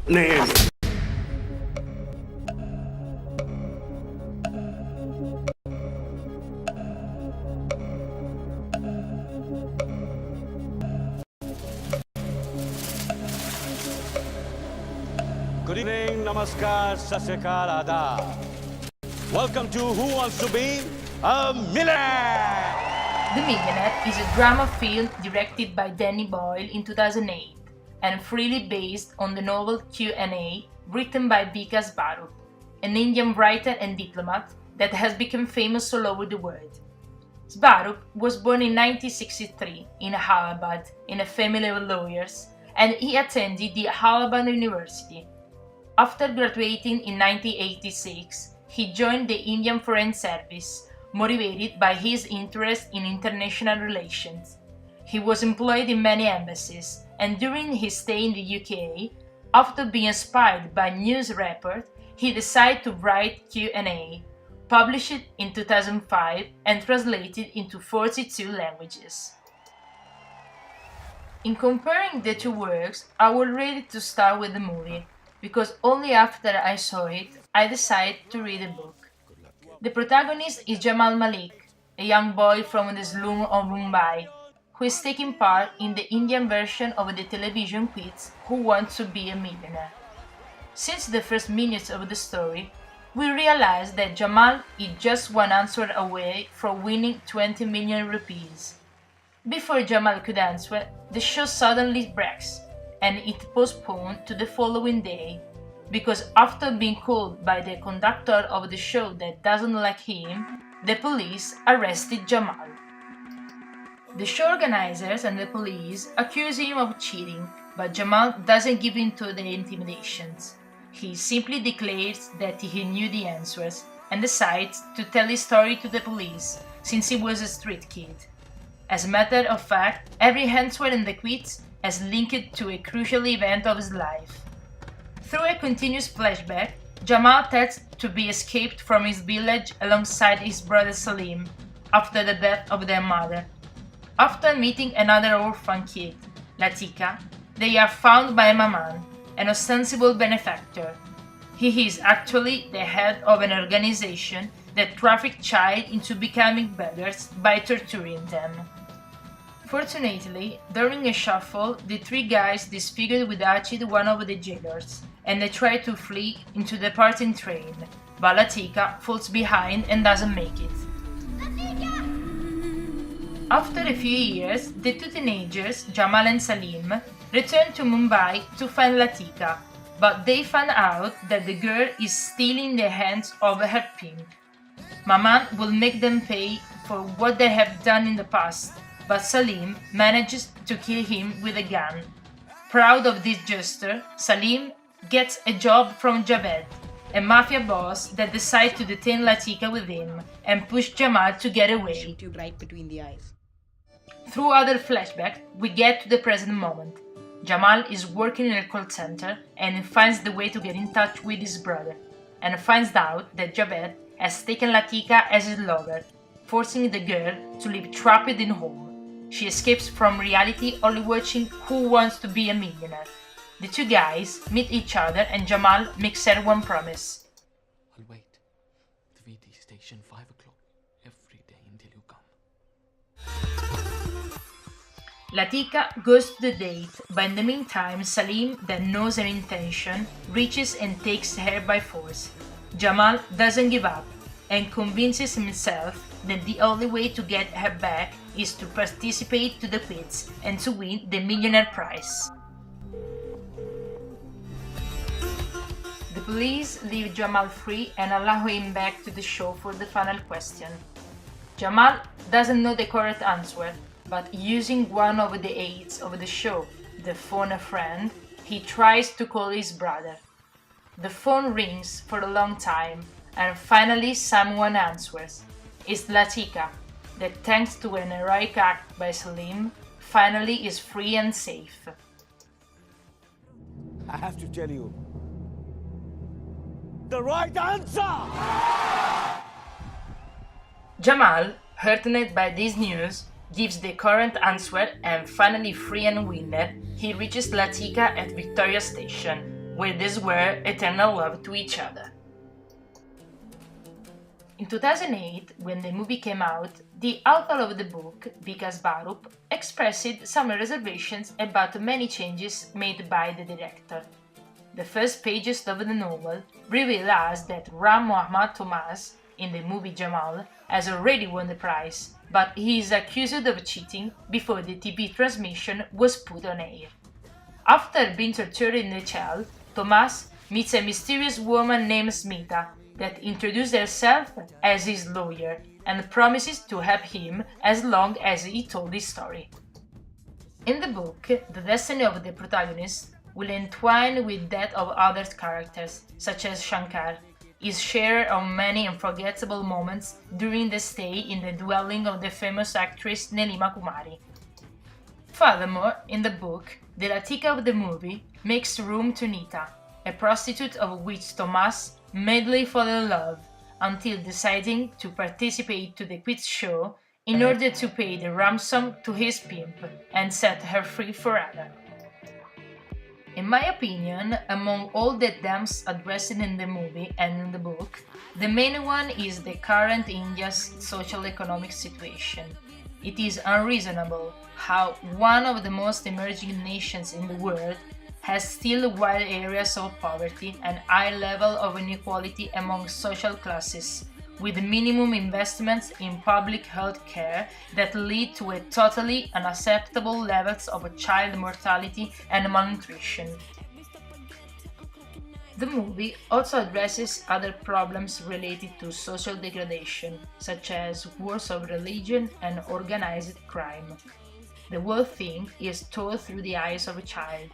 name. Good evening, namaskar, sasyakal, adab. Welcome to Who Wants to Be a Millionaire? The Millionaire is a drama film directed by Danny Boyle in 2008 and freely based on the novel Q&A written by Vikas Swarup, an Indian writer and diplomat that has become famous all over the world. Swarup was born in 1963 in Allahabad in a family of lawyers, and he attended the Allahabad University. After graduating in 1986, he joined the Indian Foreign Service, motivated by his interest in international relations. He was employed in many embassies, and during his stay in the UK, after being inspired by a news report, he decided to write Q&A, published it in 2005 and translated into 42 languages. In comparing the two works, I was ready to start with the movie, because only after I saw it, I decided to read the book. The protagonist is Jamal Malik, a young boy from the slum of Mumbai, who is taking part in the Indian version of the television quiz Who Wants to Be a Millionaire. Since the first minutes of the story, we realize that Jamal is just one answer away from winning 20 million rupees. Before Jamal could answer, the show suddenly breaks, and it postponed to the following day, because after being called by the conductor of the show that doesn't like him, the police arrested Jamal. The show organizers and the police accuse him of cheating, but Jamal doesn't give in to the intimidations. He simply declares that he knew the answers and decides to tell his story to the police, since he was a street kid. As a matter of fact, every answer in the quiz is linked to a crucial event of his life. Through a continuous flashback, Jamal tells to be escaped from his village alongside his brother Salim after the death of their mother. After meeting another orphan kid, Latika, they are found by Maman, an ostensible benefactor. He is actually the head of an organization that traffics child into becoming beggars by torturing them. Fortunately, during a shuffle, the three guys disfigured with acid one of the jailers, and they try to flee into the departing train, but Latika falls behind and doesn't make it. After a few years, the two teenagers, Jamal and Salim, return to Mumbai to find Latika, but they find out that the girl is still in the hands of her pimp. Maman will make them pay for what they have done in the past, but Salim manages to kill him with a gun. Proud of this gesture, Salim gets a job from Javed, a mafia boss that decides to detain Latika with him and push Jamal to get away. Shoot you right between the eyes. Through other flashbacks, we get to the present moment. Jamal is working in a call center and finds the way to get in touch with his brother, and finds out that Javed has taken Latika as his lover, forcing the girl to live trapped in home. She escapes from reality only watching Who Wants to Be a Millionaire. The two guys meet each other and Jamal makes her one promise. I'll wait at the VT station 5 o'clock every day until you come. Latika goes to the date, but in the meantime Salim, that knows her intention, reaches and takes her by force. Jamal doesn't give up and convinces himself that the only way to get her back is to participate to the quiz and to win the Millionaire prize. The police leave Jamal free and allow him back to the show for the final question. Jamal doesn't know the correct answer, but using one of the aids of the show, the phone a friend, he tries to call his brother. The phone rings for a long time, and finally someone answers. It's Latika, that thanks to an heroic act by Salim, finally is free and safe. I have to tell you, the right answer! Jamal, heartened by this news, gives the correct answer and finally free and winner, he reaches Latika at Victoria Station, where they swear eternal love to each other. In 2008, when the movie came out, the author of the book, Vikas Swarup, expressed some reservations about many changes made by the director. The first pages of the novel reveal us that Ram Mohammad Thomas, in the movie Jamal, has already won the prize, but he is accused of cheating before the TV transmission was put on air. After being tortured in the cell, Thomas meets a mysterious woman named Smita that introduces herself as his lawyer and promises to help him as long as he told his story. In the book, the destiny of the protagonist will entwine with that of other characters, such as Shankar, his share of many unforgettable moments during the stay in the dwelling of the famous actress Nilima Kumari. Furthermore, in the book, the Latika of the movie makes room to Nita, a prostitute of which Thomas madly falls in love, until deciding to participate to the quiz show in order to pay the ransom to his pimp and set her free forever. In my opinion, among all the themes addressed in the movie and in the book, the main one is the current India's social-economic situation. It is unreasonable how one of the most emerging nations in the world has still wide areas of poverty and high level of inequality among social classes, with minimum investments in public health care that lead to a totally unacceptable levels of child mortality and malnutrition. The movie also addresses other problems related to social degradation, such as wars of religion and organized crime. The whole thing is told through the eyes of a child.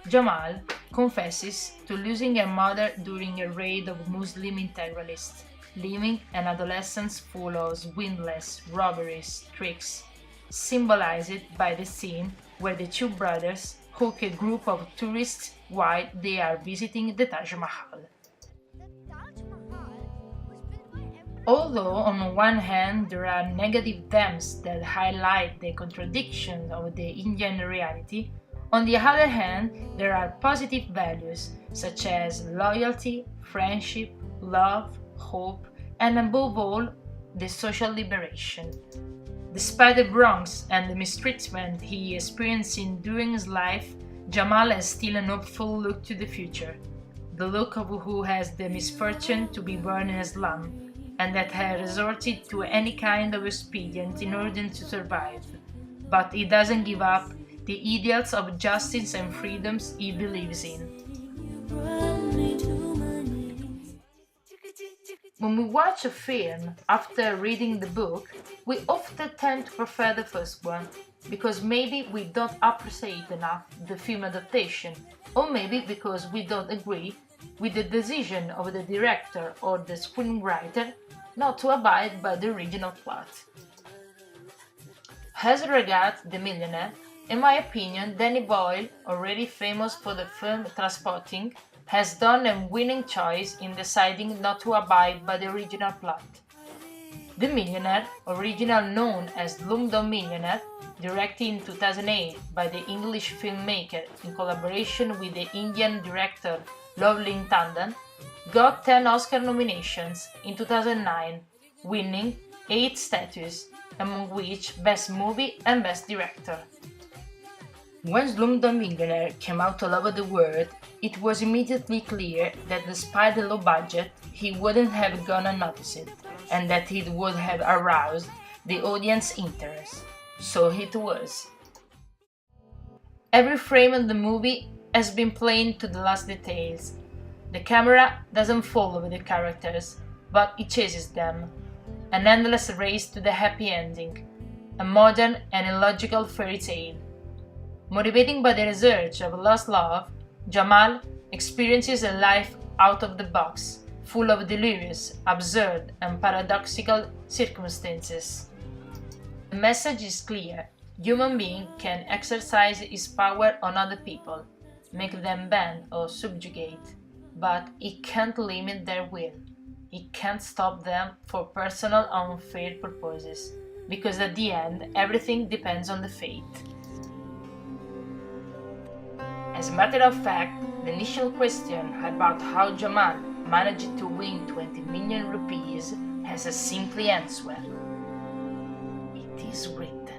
Jamal confesses to losing her mother during a raid of Muslim integralists, leaving an adolescence full of swindlers, robberies, tricks, symbolized by the scene where the two brothers hook a group of tourists while they are visiting the Taj Mahal. Although on one hand there are negative themes that highlight the contradiction of the Indian reality, on the other hand there are positive values such as loyalty, friendship, love, hope, and above all, the social liberation. Despite the wrongs and the mistreatment he experienced during his life, Jamal has still an hopeful look to the future, the look of who has the misfortune to be born in a slum, and that has resorted to any kind of expedient in order to survive. But he doesn't give up the ideals of justice and freedoms he believes in. When we watch a film after reading the book, we often tend to prefer the first one, because maybe we don't appreciate enough the film adaptation, or maybe because we don't agree with the decision of the director or the screenwriter not to abide by the original plot. As regards The Millionaire, in my opinion, Danny Boyle, already famous for the film Transporting, has done a winning choice in deciding not to abide by the original plot. The Millionaire, originally known as Slumdog Millionaire, directed in 2008 by the English filmmaker in collaboration with the Indian director Loveling Tandon, got 10 Oscar nominations in 2009, winning 8 statues, among which Best Movie and Best Director. When Slumdog Millionaire came out all over the world, it was immediately clear that despite the low budget, he wouldn't have gone unnoticed, and that it would have aroused the audience interest. So it was. Every frame of the movie has been played to the last details. The camera doesn't follow the characters, but it chases them. An endless race to the happy ending, a modern and illogical fairy tale. Motivated by the research of lost love, Jamal experiences a life out of the box, full of delirious, absurd, and paradoxical circumstances. The message is clear: human being can exercise his power on other people, make them bend or subjugate, but he can't limit their will. He can't stop them for personal unfair purposes, because at the end everything depends on the fate. As a matter of fact, the initial question about how Jamal managed to win 20 million rupees has a simple answer. It is written.